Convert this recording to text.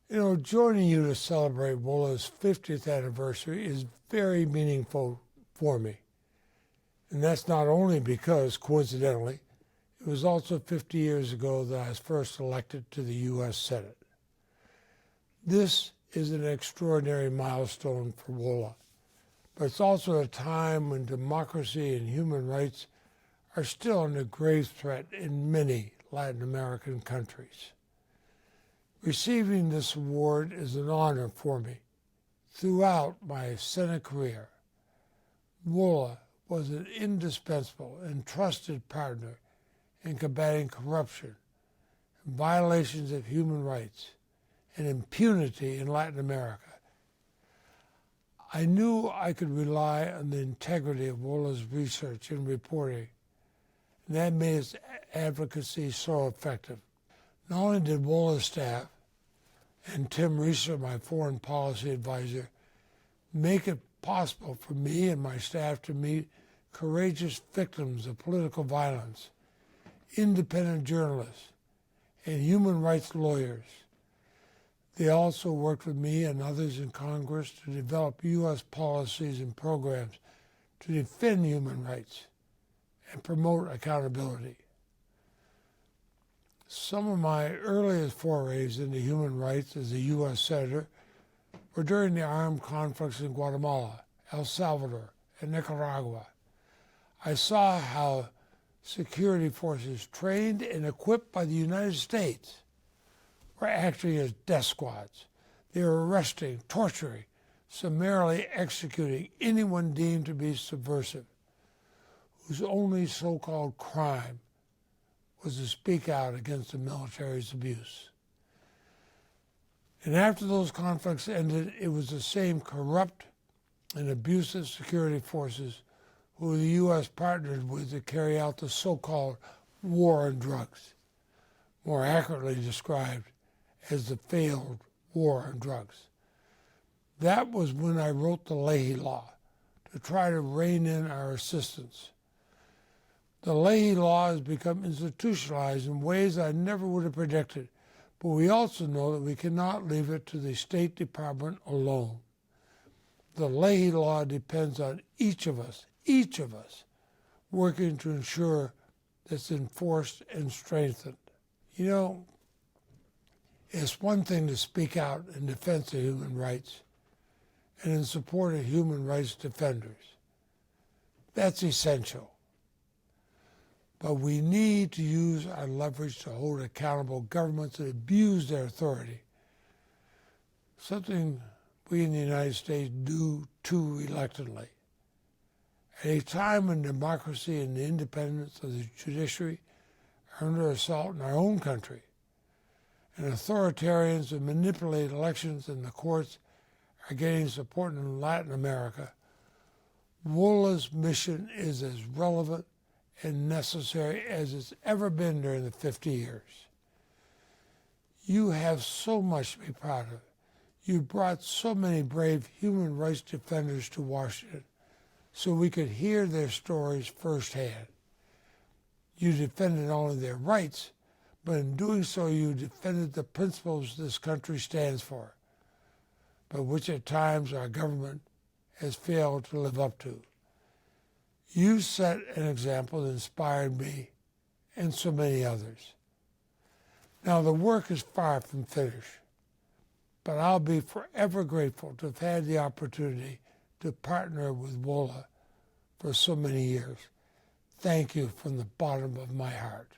You know, joining you to celebrate WOLA's 50th anniversary is very meaningful for me. And that's not only because, coincidentally, it was also 50 years ago that I was first elected to the U.S. Senate. This is an extraordinary milestone for WOLA, but it's also a time when democracy and human rights are still under grave threat in many Latin American countries. Receiving this award is an honor for me. Throughout my Senate career, WOLA was an indispensable and trusted partner in combating corruption, violations of human rights, and impunity in Latin America. I knew I could rely on the integrity of WOLA's research and reporting, and that made its advocacy so effective. Not only did WOLA staff and Tim Reeser, my foreign policy advisor, make it possible for me and my staff to meet courageous victims of political violence, independent journalists, and human rights lawyers. They also worked with me and others in Congress to develop U.S. policies and programs to defend human rights and promote accountability. Some of my earliest forays into human rights as a U.S. Senator were during the armed conflicts in Guatemala, El Salvador, and Nicaragua. I saw how security forces trained and equipped by the United States were acting as death squads. They were arresting, torturing, summarily executing anyone deemed to be subversive, whose only so-called crime was to speak out against the military's abuse. And after those conflicts ended, it was the same corrupt and abusive security forces who the U.S. partnered with to carry out the so-called war on drugs, more accurately described as the failed war on drugs. That was when I wrote the Leahy Law to try to rein in our assistance. The Leahy Law has become institutionalized in ways I never would have predicted, but we also know that we cannot leave it to the State Department alone. The Leahy Law depends on each of us, working to ensure that it's enforced and strengthened. You know, it's one thing to speak out in defense of human rights and in support of human rights defenders. That's essential. But we need to use our leverage to hold accountable governments that abuse their authority, something we in the United States do too reluctantly. At a time when democracy and the independence of the judiciary are under assault in our own country, and authoritarians that manipulate elections and the courts are gaining support in Latin America, WOLA's mission is as relevant and necessary as it's ever been during the 50 years. You have so much to be proud of. You brought so many brave human rights defenders to Washington so we could hear their stories firsthand. You defended not only their rights, but in doing so you defended the principles this country stands for, but which at times our government has failed to live up to. You set an example that inspired me and so many others. Now, the work is far from finished, but I'll be forever grateful to have had the opportunity to partner with WOLA for so many years. Thank you from the bottom of my heart.